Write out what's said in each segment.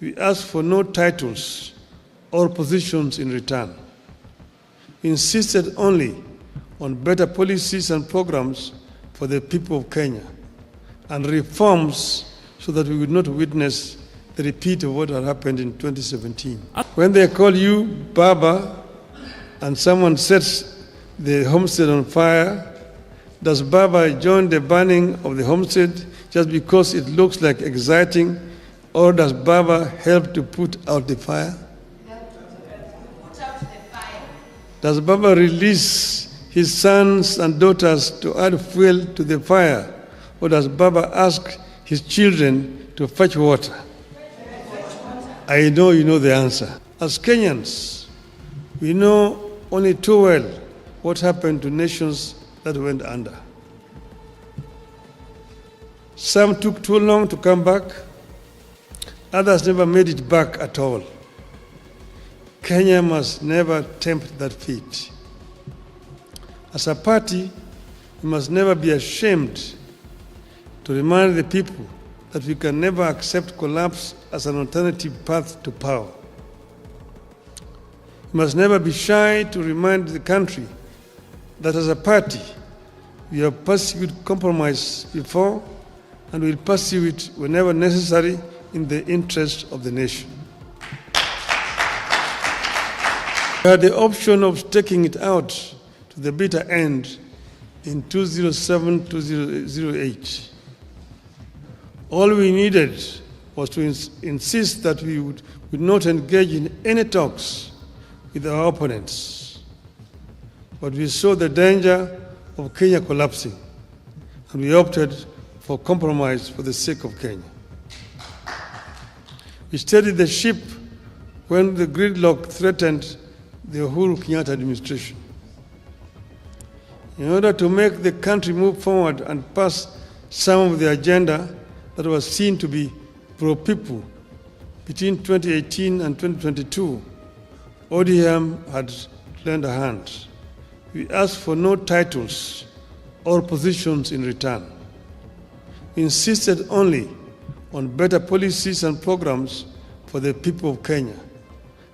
We asked for no titles or positions in return. We insisted only on better policies and programs for the people of Kenya and reforms so that we would not witness the repeat of what had happened in 2017. When they call you Baba and someone sets the homestead on fire, does Baba join the burning of the homestead just because it looks like exciting, or does Baba help to put out the fire? Does Baba release his sons and daughters to add fuel to the fire, or does Baba ask his children to fetch water? I know you know the answer. As Kenyans, we know only too well what happened to nations that went under. Some took too long to come back. Others never made it back at all. Kenya must never tempt that fate. As a party, we must never be ashamed to remind the people that we can never accept collapse as an alternative path to power. We must never be shy to remind the country that as a party, we have pursued compromise before and will pursue it whenever necessary in the interest of the nation. We had the option of taking it out to the bitter end in 2007-2008. All we needed was to insist that we would not engage in any talks with our opponents. But we saw the danger of Kenya collapsing, and we opted for compromise for the sake of Kenya. We steadied the ship when the gridlock threatened the Uhuru Kenyatta administration. In order to make the country move forward and pass some of the agenda that was seen to be pro-people between 2018 and 2022, ODM had lent a hand. We asked for no titles or positions in return. We insisted only on better policies and programs for the people of Kenya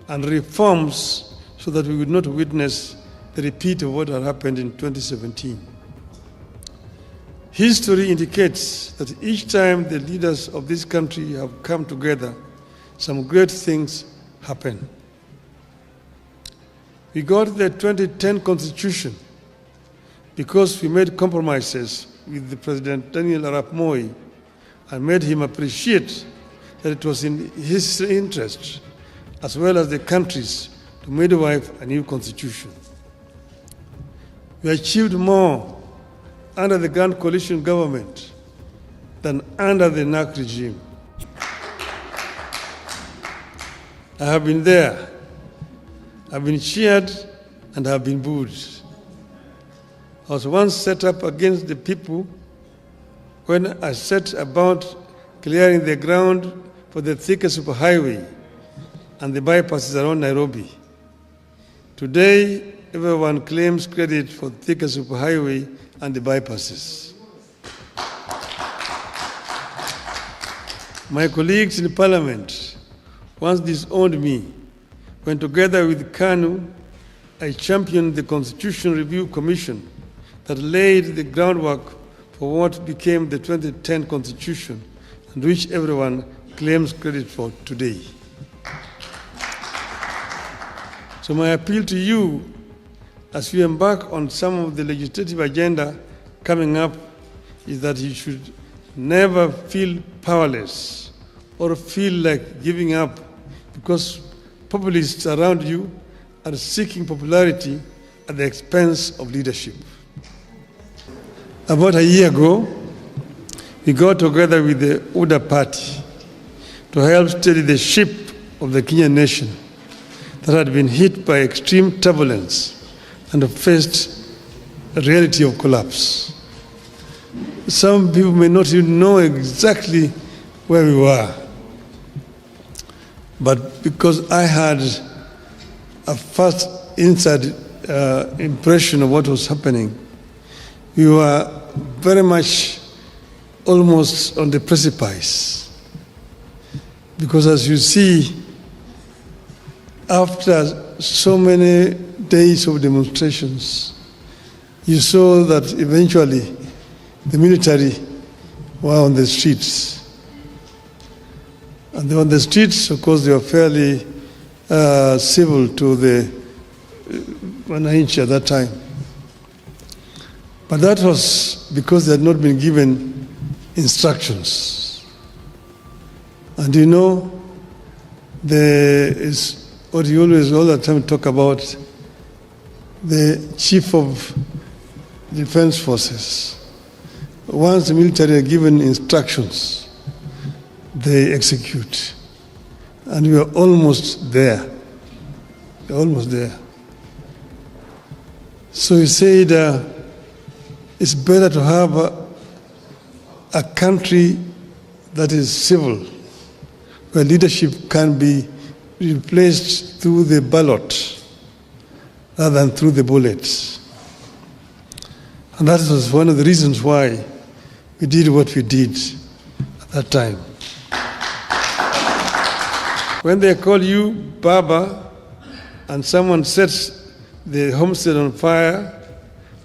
and reforms so that we would not witness the repeat of what had happened in 2017. History indicates that each time the leaders of this country have come together, some great things happen. We got the 2010 Constitution because we made compromises with the President Daniel Arap Moi and made him appreciate that it was in his interest, as well as the country's, to midwife a new constitution. We achieved more under the Grand Coalition government than under the NAC regime. I have been there, I've been cheered, and have been booed. I was once set up against the people when I set about clearing the ground for the Thika superhighway and the bypasses around Nairobi. Today, everyone claims credit for Thika superhighway and the bypasses. My colleagues in Parliament once disowned me when, together with KANU, I championed the Constitution Review Commission that laid the groundwork for what became the 2010 Constitution and which everyone claims credit for today. So my appeal to you as you embark on some of the legislative agenda coming up is that you should never feel powerless or feel like giving up because populists around you are seeking popularity at the expense of leadership. About a year ago, we got together with the UDA party to help steady the ship of the Kenyan nation that had been hit by extreme turbulence and faced a reality of collapse. Some people may not even know exactly where we were, but because I had a first inside impression of what was happening, we were very much almost on the precipice. Because as you see, after so many days of demonstrations, you saw that eventually the military were on the streets. And they were on the streets, of course, they were fairly civil to the Wananchi at that time. But that was because they had not been given instructions. And you know, there is what you always all the time talk about, the chief of defense forces. Once the military are given instructions, they execute. And we are almost there. We're almost there. So he said it's better to have a country that is civil, where leadership can be replaced through the ballot rather than through the bullets. And that was one of the reasons why we did what we did at that time. When they call you Baba and someone sets the homestead on fire,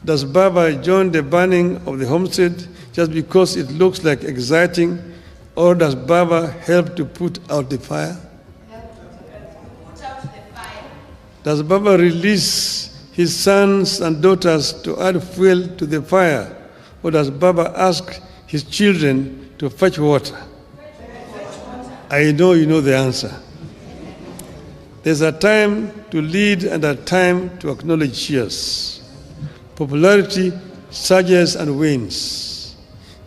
does Baba join the burning of the homestead just because it looks like exciting, or does Baba help to put out the fire? Does Baba release his sons and daughters to add fuel to the fire, or does Baba ask his children to fetch water? I know you know the answer. There's a time to lead and a time to acknowledge cheers. Popularity surges and wanes.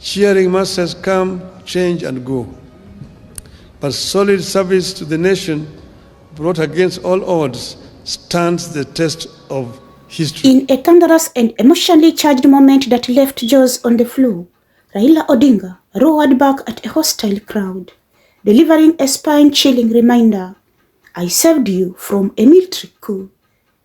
Cheering masses come, change and go. But solid service to the nation, brought against all odds, stands the test of history. In a thunderous and emotionally charged moment that left jaws on the floor, Raila Odinga roared back at a hostile crowd, delivering a spine-chilling reminder: I saved you from a military coup,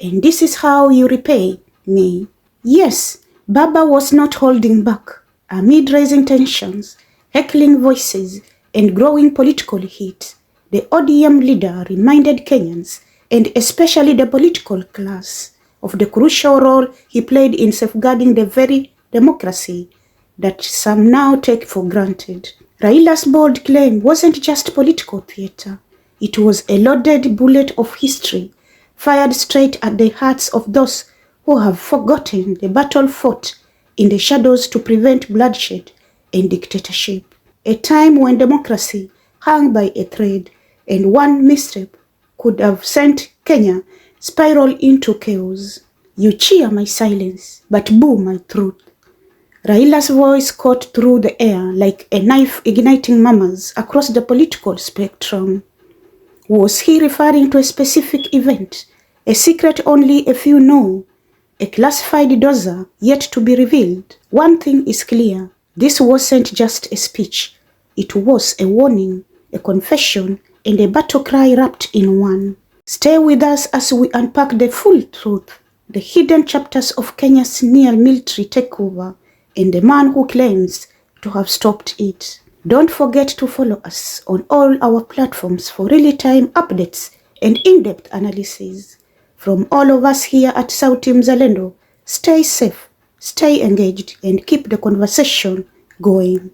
and this is how you repay me. Yes, Baba was not holding back. Amid rising tensions, heckling voices, and growing political heat, the ODM leader reminded Kenyans, and especially the political class, of the crucial role he played in safeguarding the very democracy that some now take for granted. Raila's bold claim wasn't just political theater. It was a loaded bullet of history, fired straight at the hearts of those who have forgotten the battle fought in the shadows to prevent bloodshed and dictatorship. A time when democracy hung by a thread, and one misstep could have sent Kenya spiral into chaos. You cheer my silence, but boo my truth. Raila's voice cut through the air like a knife igniting murmurs across the political spectrum. Was he referring to a specific event, a secret only a few know, a classified dozer yet to be revealed? One thing is clear: this wasn't just a speech. It was a warning, a confession, and a battle cry wrapped in one. Stay with us as we unpack the full truth, the hidden chapters of Kenya's near military takeover, and the man who claims to have stopped it. Don't forget to follow us on all our platforms for real-time updates and in-depth analysis. From all of us here at Sauti Mzalendo, stay safe, stay engaged, and keep the conversation going.